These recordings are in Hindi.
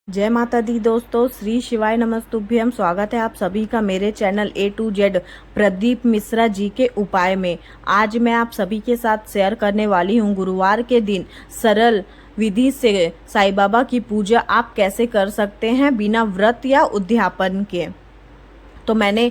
जय माता दी दोस्तों, श्री शिवाय नमस्तुभ्यम। स्वागत है आप सभी का मेरे channel A to Z Pradeep Mishra ji के उपाय में। आज मैं आप सभी के साथ शेयर करने वाली हूं गुरुवार के दिन सरल विधि से साईं बाबा की पूजा आप कैसे कर सकते हैं बिना व्रत या उद्यापन के। तो मैंने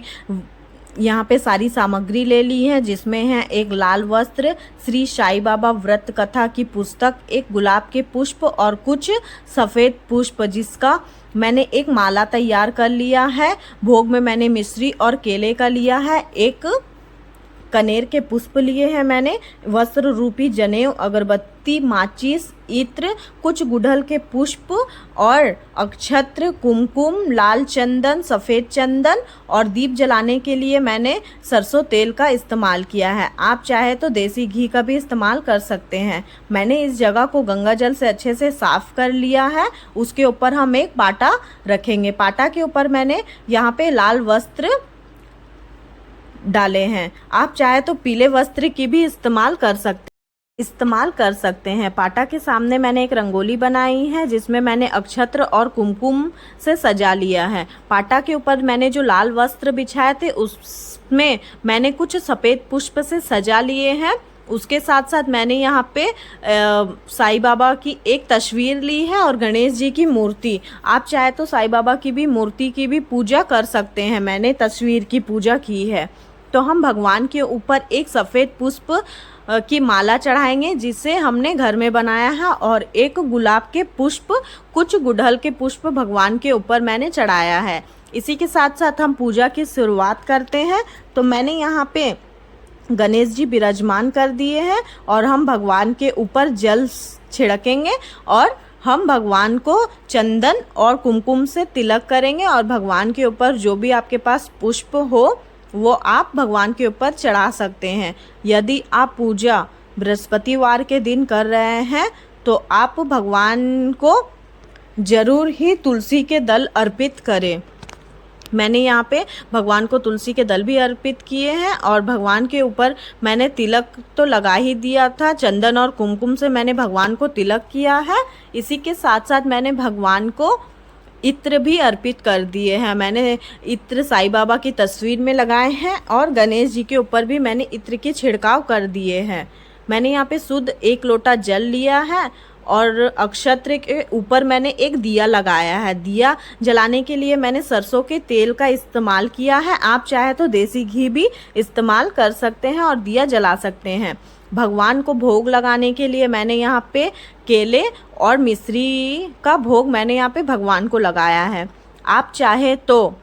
यहाँ पे सारी सामग्री ले ली है, जिसमें है एक लाल वस्त्र, श्री साईं बाबा व्रत कथा की पुस्तक, एक गुलाब के पुष्प और कुछ सफ़ेद पुष्प, जिसका मैंने एक माला तैयार कर लिया है। भोग में मैंने मिश्री और केले का लिया है। एक कनेर के पुष्प लिए हैं मैंने, वस्त्र रूपी जनेऊ, अगरबत्ती, माचिस, इत्र, कुछ गुड़हल के पुष्प और अक्षत्र, कुमकुम, लाल चंदन, सफ़ेद चंदन और दीप जलाने के लिए मैंने सरसों तेल का इस्तेमाल किया है। आप चाहे तो देसी घी का भी इस्तेमाल कर सकते हैं। मैंने इस जगह को गंगा जल से अच्छे से साफ़ कर लिया है। उसके ऊपर हम एक पाटा रखेंगे। पाटा के ऊपर मैंने यहाँ पे लाल वस्त्र डाले हैं। आप चाहे तो पीले वस्त्र की भी इस्तेमाल कर सकते हैं। पाटा के सामने मैंने एक रंगोली बनाई है, जिसमें मैंने अक्षत्र और कुमकुम से सजा लिया है। पाटा के ऊपर मैंने जो लाल वस्त्र बिछाए थे, उसमें मैंने कुछ सफ़ेद पुष्प से सजा लिए हैं। उसके साथ साथ मैंने यहाँ पे साईं बाबा की एक तस्वीर ली है और गणेश जी की मूर्ति। आप चाहे तो साईं बाबा की भी मूर्ति की भी पूजा कर सकते हैं। मैंने तस्वीर की पूजा की है। तो हम भगवान के ऊपर एक सफ़ेद पुष्प की माला चढ़ाएंगे, जिसे हमने घर में बनाया है, और एक गुलाब के पुष्प, कुछ गुड़हल के पुष्प भगवान के ऊपर मैंने चढ़ाया है। इसी के साथ साथ हम पूजा की शुरुआत करते हैं। तो मैंने यहाँ पे गणेश जी विराजमान कर दिए हैं और हम भगवान के ऊपर जल छिड़केंगे और हम भगवान को चंदन और कुमकुम से तिलक करेंगे, और भगवान के ऊपर जो भी आपके पास पुष्प हो वो आप भगवान के ऊपर चढ़ा सकते हैं। यदि आप पूजा बृहस्पतिवार के दिन कर रहे हैं तो आप भगवान को जरूर ही तुलसी के दल अर्पित करें। मैंने यहाँ पे भगवान को तुलसी के दल भी अर्पित किए हैं और भगवान के ऊपर मैंने तिलक तो लगा ही दिया था। चंदन और कुमकुम से मैंने भगवान को तिलक किया है। इसी के साथ साथ मैंने भगवान को इत्र भी अर्पित कर दिए हैं। मैंने इत्र साईं बाबा की तस्वीर में लगाए हैं और गणेश जी के ऊपर भी मैंने इत्र के छिड़काव कर दिए हैं। मैंने यहाँ पे शुद्ध 1 लोटा जल लिया है और अक्षत्र के ऊपर मैंने एक दिया लगाया है। दिया जलाने के लिए मैंने सरसों के तेल का इस्तेमाल किया है। आप चाहे तो देसी घी भी इस्तेमाल कर सकते हैं और दिया जला सकते हैं। भगवान को भोग लगाने के लिए मैंने यहाँ पे केले और मिश्री का भोग मैंने यहाँ पे भगवान को लगाया है। आप चाहे तो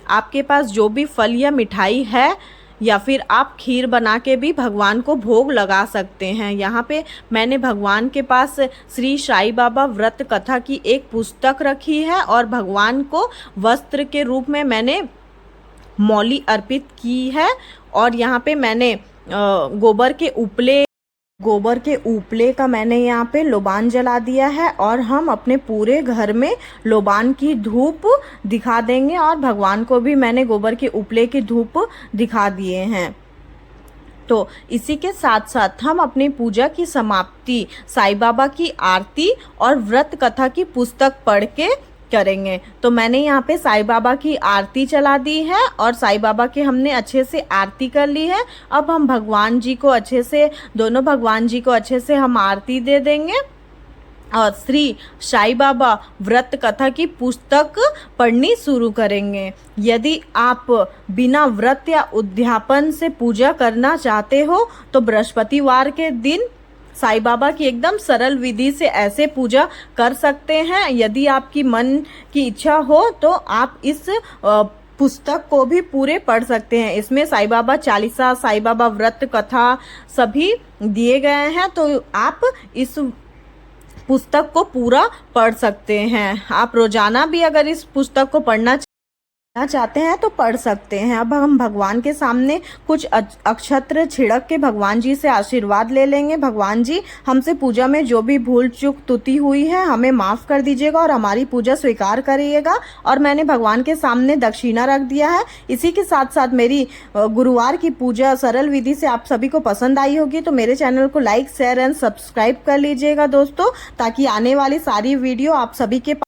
आपके पास जो भी फल या मिठाई है, या फिर आप खीर बना के भी भगवान को भोग लगा सकते हैं। यहाँ पे मैंने भगवान के पास श्री साईं बाबा व्रत कथा की एक पुस्तक रखी है और भगवान को वस्त्र के रूप में मैंने मौली अर्पित की है। और यहाँ पे मैंने गोबर के उपले का मैंने यहाँ पे लोबान जला दिया है और हम अपने पूरे घर में लोबान की धूप दिखा देंगे, और भगवान को भी मैंने गोबर के उपले की धूप दिखा दिए हैं। तो इसी के साथ साथ हम अपनी पूजा की समाप्ति साईं बाबा की आरती और व्रत कथा की पुस्तक पढ़ के करेंगे। तो मैंने यहाँ पे साईं बाबा की आरती चला दी है और साईं बाबा की हमने अच्छे से आरती कर ली है। अब हम भगवान जी को दोनों भगवान जी को अच्छे से हम आरती दे देंगे और श्री साईं बाबा व्रत कथा की पुस्तक पढ़नी शुरू करेंगे। यदि आप बिना व्रत या उद्यापन से पूजा करना चाहते हो तो बृहस्पतिवार के दिन साईं बाबा की एकदम सरल विधि से ऐसे पूजा कर सकते हैं। यदि आपकी मन की इच्छा हो तो आप इस पुस्तक को भी पूरे पढ़ सकते हैं। इसमें साईं बाबा चालीसा, साईं बाबा व्रत कथा सभी दिए गए हैं। तो आप इस पुस्तक को पूरा पढ़ सकते हैं। आप रोजाना भी अगर इस पुस्तक को पढ़ना चाहते हैं तो पढ़ सकते हैं। अब हम भगवान के सामने कुछ अक्षत्र छिड़क के भगवान जी से आशीर्वाद ले लेंगे। भगवान जी, हमसे पूजा में जो भी भूल चूक त्रुटि हुई है हमें माफ़ कर दीजिएगा और हमारी पूजा स्वीकार करिएगा। और मैंने भगवान के सामने दक्षिणा रख दिया है। इसी के साथ साथ मेरी गुरुवार की पूजा सरल विधि से आप सभी को पसंद आई होगी तो मेरे चैनल को लाइक, शेयर एंड सब्सक्राइब कर लीजिएगा दोस्तों, ताकि आने वाली सारी वीडियो आप सभी के